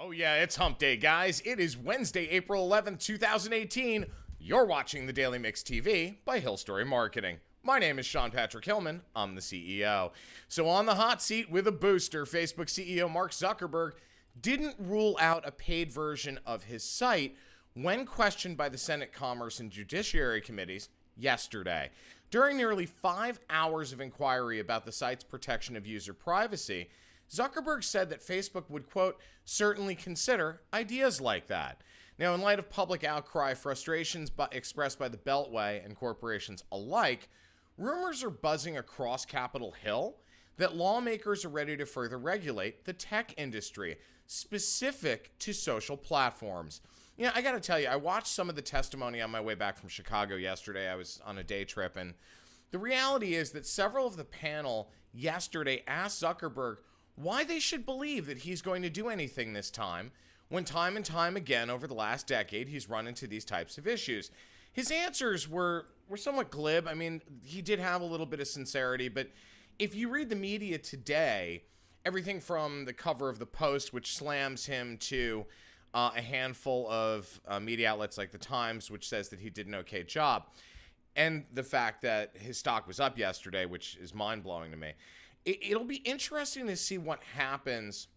Oh yeah, it's hump day, guys. It is Wednesday, April 11th, 2018. You're watching the Daily Mix TV by Hill Story Marketing. My name is Sean Patrick Hillman. I'm the CEO. So on the hot seat with a booster, Facebook CEO Mark Zuckerberg didn't rule out a paid version of his site when questioned by the Senate Commerce and Judiciary Committees yesterday. During nearly 5 hours of inquiry about the site's protection of user privacy, Zuckerberg said that Facebook would, quote, certainly consider ideas like that. Now, in light of public outcry, frustrations expressed by the Beltway and corporations alike, rumors are buzzing across Capitol Hill that lawmakers are ready to further regulate the tech industry, specific to social platforms. You know, I got to tell you, I watched some of the testimony on my way back from Chicago yesterday. I was on a day trip, and the reality is that several of the panel yesterday asked Zuckerberg why they should believe that he's going to do anything this time, when time and time again over the last decade he's run into these types of issues. His answers were somewhat glib. I mean, he did have a little bit of sincerity, but if you read the media today, everything from the cover of the Post, which slams him, to a handful of media outlets like the Times, which says that he did an okay job, and the fact that his stock was up yesterday, which is mind-blowing to me. It'll be interesting to see what happens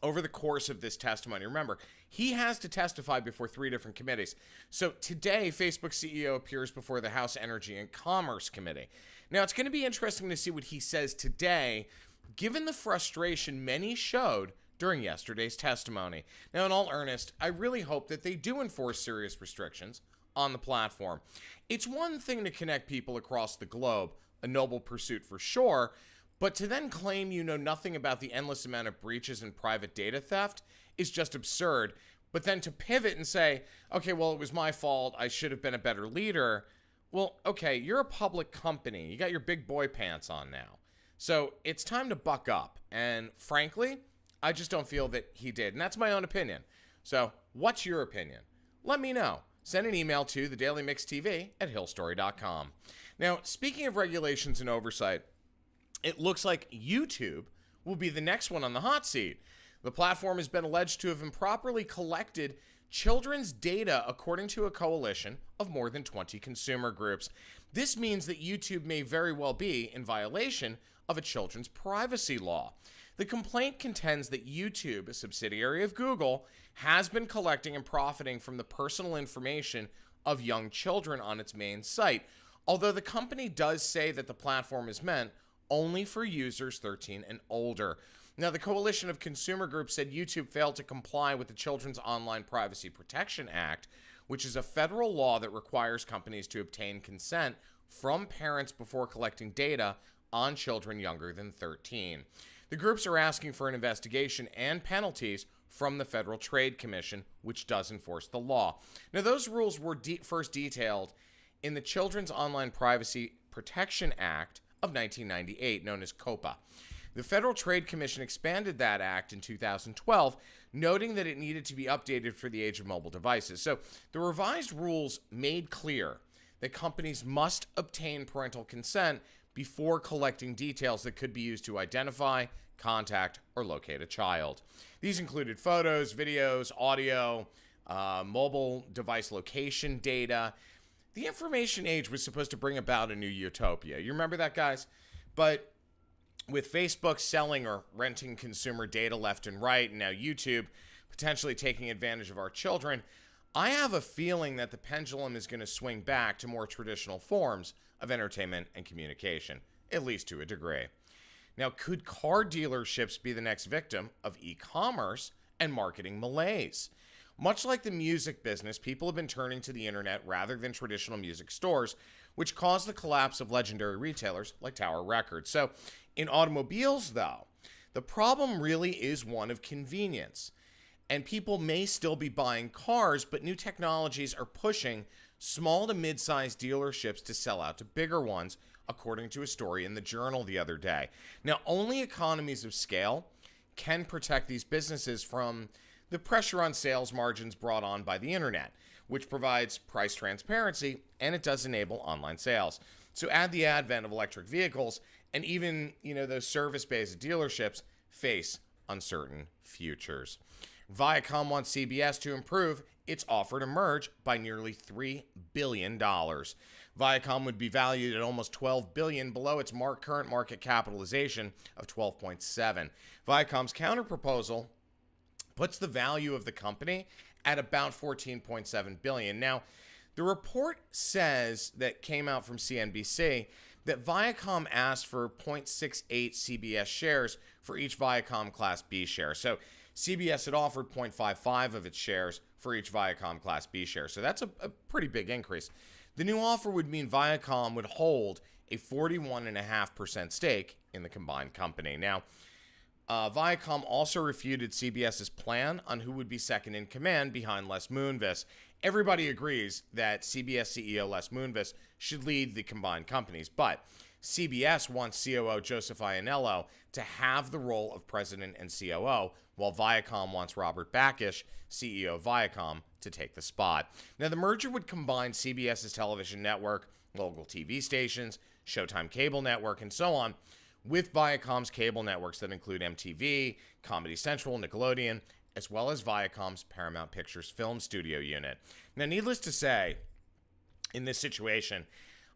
over the course of this testimony. Remember, he has to testify before 3 different committees. So today, Facebook CEO appears before the House Energy and Commerce Committee. Now, it's going to be interesting to see what he says today, given the frustration many showed during yesterday's testimony. Now, in all earnest, I really hope that they do enforce serious restrictions on the platform. It's one thing to connect people across the globe, a noble pursuit for sure, but to then claim you know nothing about the endless amount of breaches and private data theft is just absurd. But then to pivot and say, okay, well, it was my fault, I should have been a better leader. Well, okay, you're a public company. You got your big boy pants on now. So it's time to buck up. And frankly, I just don't feel that he did. And that's my own opinion. So what's your opinion? Let me know. Send an email to thedailymixtv@hillstory.com. Now, speaking of regulations and oversight, it looks like YouTube will be the next one on the hot seat. The platform has been alleged to have improperly collected children's data, according to a coalition of more than 20 consumer groups. This means that YouTube may very well be in violation of a children's privacy law. The complaint contends that YouTube, a subsidiary of Google, has been collecting and profiting from the personal information of young children on its main site, although the company does say that the platform is meant only for users 13 and older. Now, the coalition of consumer groups said YouTube failed to comply with the Children's Online Privacy Protection Act, which is a federal law that requires companies to obtain consent from parents before collecting data on children younger than 13. The groups are asking for an investigation and penalties from the Federal Trade Commission, which does enforce the law. Now, those rules were first detailed in the Children's Online Privacy Protection Act of 1998, known as COPPA. The Federal Trade Commission expanded that act in 2012, noting that it needed to be updated for the age of mobile devices. So the revised rules made clear that companies must obtain parental consent before collecting details that could be used to identify, contact, or locate a child. These included photos, videos, audio, mobile device location data. The information age was supposed to bring about a new utopia. You remember that, guys? But with Facebook selling or renting consumer data left and right, and now YouTube potentially taking advantage of our children, I have a feeling that the pendulum is going to swing back to more traditional forms of entertainment and communication, at least to a degree. Now, could car dealerships be the next victim of e-commerce and marketing malaise? Much like the music business, people have been turning to the internet rather than traditional music stores, which caused the collapse of legendary retailers like Tower Records. So in automobiles, though, the problem really is one of convenience. And people may still be buying cars, but new technologies are pushing small to mid-sized dealerships to sell out to bigger ones, according to a story in the Journal the other day. Now, only economies of scale can protect these businesses from the pressure on sales margins brought on by the internet, which provides price transparency, and it does enable online sales. So add the advent of electric vehicles, and even, those service-based dealerships face uncertain futures. Viacom wants CBS to improve its offer to merge by nearly $3 billion. Viacom would be valued at almost $12 billion below its current market capitalization of $12.7. Viacom's counterproposal puts the value of the company at about $14.7 billion. Now, the report says that came out from CNBC that Viacom asked for 0.68 CBS shares for each Viacom Class B share. So CBS had offered 0.55 of its shares for each Viacom Class B share. So that's a pretty big increase. The new offer would mean Viacom would hold a 41.5% stake in the combined company. Now, Viacom also refuted CBS's plan on who would be second in command behind Les Moonves. Everybody agrees that CBS CEO Les Moonves should lead the combined companies, but CBS wants COO Joseph Iannello to have the role of president and COO, while Viacom wants Robert Bakish, CEO of Viacom, to take the spot. Now, the merger would combine CBS's television network, local TV stations, Showtime cable network, and so on, with Viacom's cable networks that include MTV, Comedy Central, Nickelodeon, as well as Viacom's Paramount Pictures film studio unit. Now, needless to say, in this situation,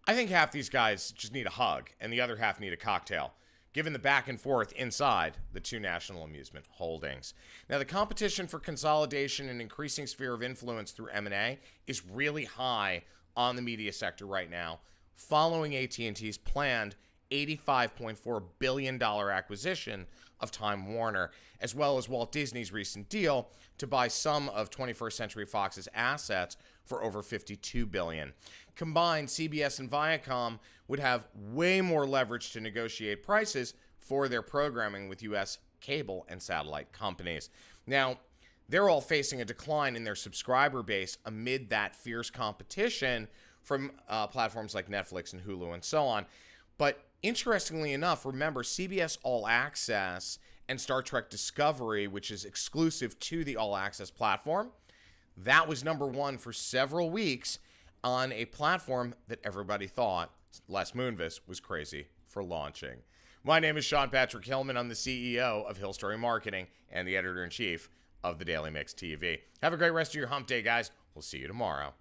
I think half these guys just need a hug and the other half need a cocktail, given the back and forth inside the two national amusement holdings. Now, the competition for consolidation and increasing sphere of influence through M&A is really high on the media sector right now, following AT&T's planned $85.4 billion acquisition of Time Warner, as well as Walt Disney's recent deal to buy some of 21st Century Fox's assets for over $52 billion. Combined, CBS and Viacom would have way more leverage to negotiate prices for their programming with U.S. cable and satellite companies. Now, they're all facing a decline in their subscriber base amid that fierce competition from platforms like Netflix and Hulu and so on. But interestingly enough, remember, CBS All Access and Star Trek Discovery, which is exclusive to the All Access platform, that was number one for several weeks on a platform that everybody thought Les Moonves was crazy for launching. My name is Sean Patrick Hillman. I'm the CEO of Hill Story Marketing and the editor-in-chief of the Daily Mix TV. Have a great rest of your hump day, guys. We'll see you tomorrow.